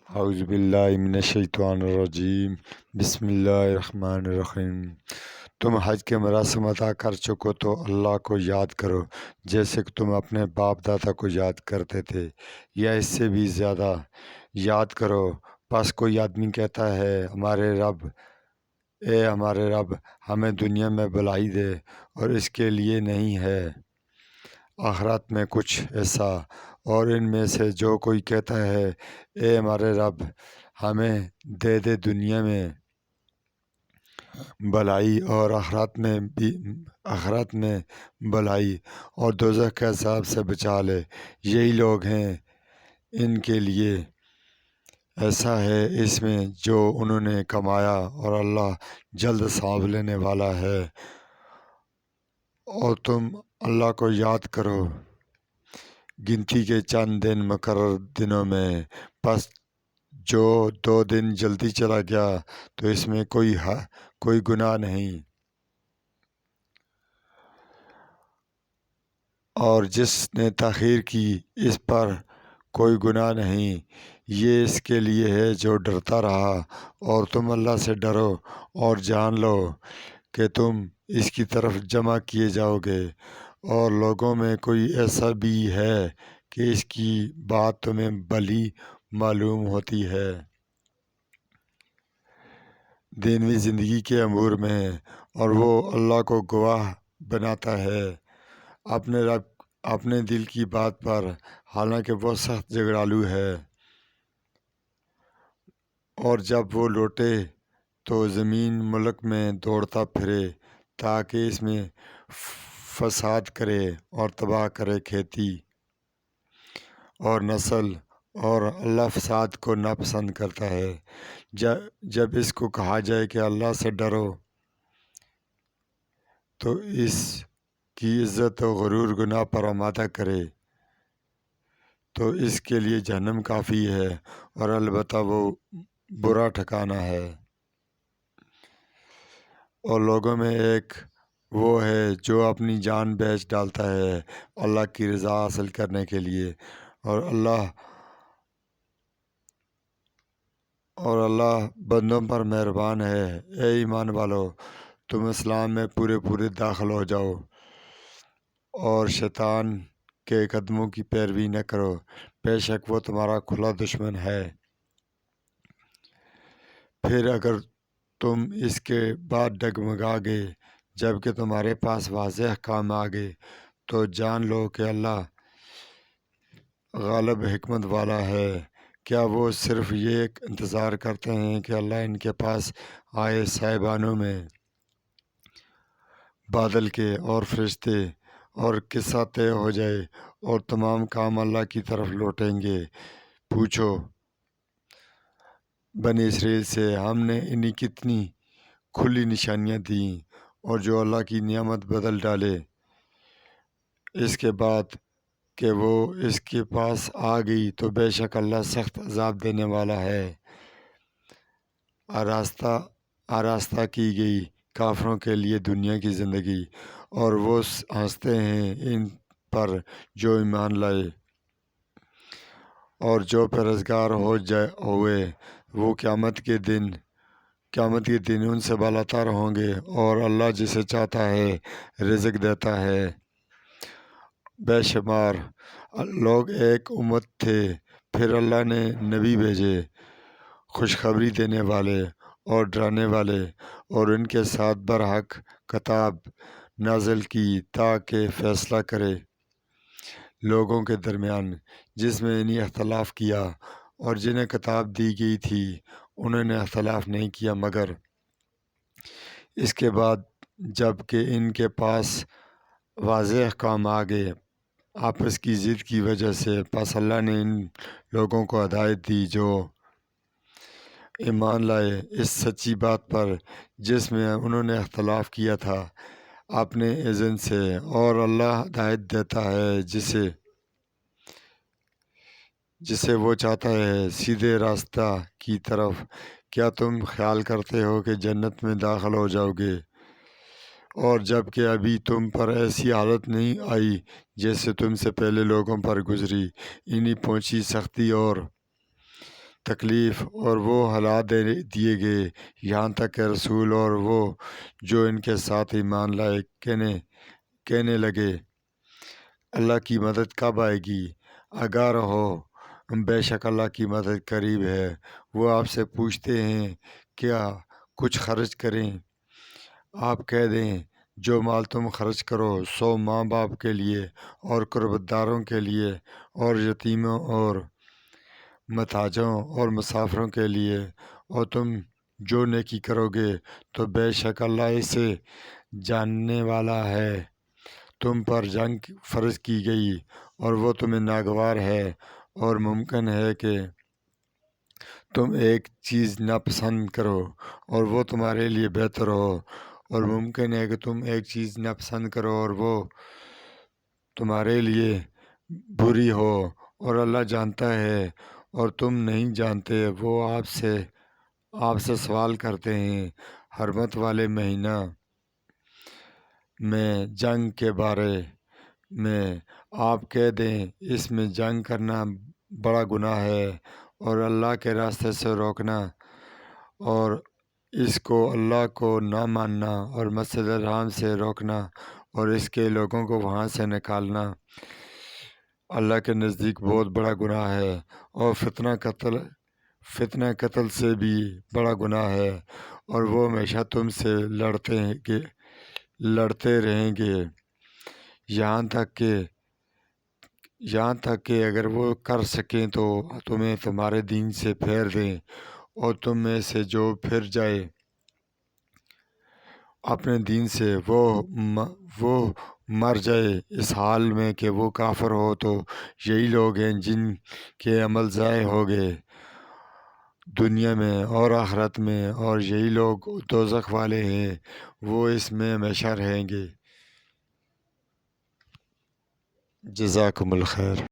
اعوذ باللہ من الشیطان الرجیم، بسم اللہ الرحمن الرحیم۔ تم حج کے مراسم ادا کر چکو تو اللہ کو یاد کرو جیسے کہ تم اپنے باپ دادا کو یاد کرتے تھے، یا اس سے بھی زیادہ یاد کرو۔ پس کوئی آدمی کہتا ہے ہمارے رب ہمیں دنیا میں بھلائی دے، اور اس کے لیے نہیں ہے آخرت میں کچھ ایسا۔ اور ان میں سے جو کوئی کہتا ہے اے ہمارے رب ہمیں دے دے دنیا میں بھلائی اور آخرت میں بھلائی، اور دوزخ کے عذاب سے بچا لے، یہی لوگ ہیں ان کے لیے ایسا ہے اس میں جو انہوں نے کمایا، اور اللہ جلد ثواب لینے والا ہے۔ اور تم اللہ کو یاد کرو گنتی کے چند دن مقرر دنوں میں، پس جو 2 دن جلدی چلا گیا تو اس میں کوئی گناہ نہیں، اور جس نے تاخیر کی اس پر کوئی گناہ نہیں۔ یہ اس کے لیے ہے جو ڈرتا رہا، اور تم اللہ سے ڈرو اور جان لو کہ تم اس کی طرف جمع کیے جاؤ گے، اور لوگوں میں کوئی ایسا بھی ہے کہ اس کی بات تمہیں بھلی معلوم ہوتی ہے دینوی زندگی کے امور میں، اور وہ اللہ کو گواہ بناتا ہے اپنے دل کی بات پر، حالانکہ وہ سخت جھگڑالو ہے۔ اور جب وہ لوٹے تو زمین ملک میں دوڑتا پھرے تاکہ اس میں فساد کرے اور تباہ کرے کھیتی اور نسل، اور اللہ فساد کو ناپسند کرتا ہے۔ جب اس کو کہا جائے کہ اللہ سے ڈرو تو اس کی عزت و غرور گناہ پر آمادہ کرے تو اس کے لیے جہنم کافی ہے، اور البتہ وہ برا ٹھکانہ ہے۔ اور لوگوں میں ایک وہ ہے جو اپنی جان بیچ ڈالتا ہے اللہ کی رضا حاصل کرنے کے لیے، اور اللہ بندوں پر مہربان ہے۔ اے ایمان والو، تم اسلام میں پورے داخل ہو جاؤ، اور شیطان کے قدموں کی پیروی نہ کرو، بے شک وہ تمہارا کھلا دشمن ہے۔ پھر اگر تم اس کے بعد ڈگمگا گئے جب کہ تمہارے پاس واضح احکام آ گئے، تو جان لو کہ اللہ غالب حکمت والا ہے۔ کیا وہ صرف یہ انتظار کرتے ہیں کہ اللہ ان کے پاس آئے صاحبانوں میں بادل کے اور فرشتے، اور قصہ طے ہو جائے اور تمام کام اللہ کی طرف لوٹیں گے؟ پوچھو بنی اسرائیل سے، ہم نے انہیں کتنی کھلی نشانیاں دیں، اور جو اللہ کی نعمت بدل ڈالے اس کے بعد کہ وہ اس کے پاس آ گئی، تو بے شک اللہ سخت عذاب دینے والا ہے۔ آراستہ کی گئی کافروں کے لیے دنیا کی زندگی، اور وہ ہنستے ہیں ان پر جو ایمان لائے، اور جو پرہیزگار ہوئے وہ قیامت کے دن ان سے بالاتر ہوں گے، اور اللہ جسے چاہتا ہے رزق دیتا ہے۔ بے شمار لوگ ایک امت تھے، پھر اللہ نے نبی بھیجے خوشخبری دینے والے اور ڈرانے والے، اور ان کے ساتھ برحق کتاب نازل کی تاکہ فیصلہ کرے لوگوں کے درمیان جس میں انہیں اختلاف کیا، اور جنہیں کتاب دی گئی تھی انہوں نے اختلاف نہیں کیا، مگر اس کے بعد جب کہ ان کے پاس واضح احکام آ گئے آپس کی ضد کی وجہ سے، پس اللہ نے ان لوگوں کو ہدایت دی جو ایمان لائے اس سچی بات پر جس میں انہوں نے اختلاف کیا تھا اپنے اذن سے، اور اللہ ہدایت دیتا ہے جسے وہ چاہتا ہے سیدھے راستہ کی طرف۔ کیا تم خیال کرتے ہو کہ جنت میں داخل ہو جاؤ گے، اور جب کہ ابھی تم پر ایسی حالت نہیں آئی جیسے تم سے پہلے لوگوں پر گزری، انہیں پہنچی سختی اور تکلیف اور وہ حالات دیے گئے یہاں تک کہ رسول اور وہ جو ان کے ساتھ ایمان لائے کہنے لگے اللہ کی مدد کب آئے گی؟ آگاہ رہو، بے شک اللہ کی مدد قریب ہے۔ وہ آپ سے پوچھتے ہیں کیا کچھ خرچ کریں؟ آپ کہہ دیں جو مال تم خرچ کرو سو ماں باپ کے لیے اور قربتداروں کے لیے اور یتیموں اور محتاجوں اور مسافروں کے لیے، اور تم جو نیکی کرو گے تو بے شک اللہ اسے جاننے والا ہے۔ تم پر جنگ فرض کی گئی اور وہ تمہیں ناگوار ہے، اور ممکن ہے کہ تم ایک چیز ناپسند کرو اور وہ تمہارے لیے بہتر ہو، اور ممکن ہے کہ تم ایک چیز ناپسند کرو اور وہ تمہارے لیے بری ہو، اور اللہ جانتا ہے اور تم نہیں جانتے۔ وہ آپ سے سوال کرتے ہیں حرمت والے مہینہ میں جنگ کے بارے میں، آپ کہہ دیں اس میں جنگ کرنا بڑا گناہ ہے، اور اللہ کے راستے سے روکنا اور اس کو اللہ کو نہ ماننا اور مسجد الحرام سے روکنا اور اس کے لوگوں کو وہاں سے نکالنا اللہ کے نزدیک بہت بڑا گناہ ہے، اور فتنہ قتل سے بھی بڑا گناہ ہے، اور وہ ہمیشہ تم سے لڑتے رہیں گے یہاں تک کہ اگر وہ کر سکیں تو تمہیں تمہارے دین سے پھیر دیں، اور تم میں سے جو پھر جائے اپنے دین سے وہ مر جائے اس حال میں کہ وہ کافر ہو، تو یہی لوگ ہیں جن کے عمل ضائع ہو گئے دنیا میں اور آخرت میں، اور یہی لوگ دوزخ والے ہیں، وہ اس میں ہمیشہ رہیں گے۔ جزاکم الخیر۔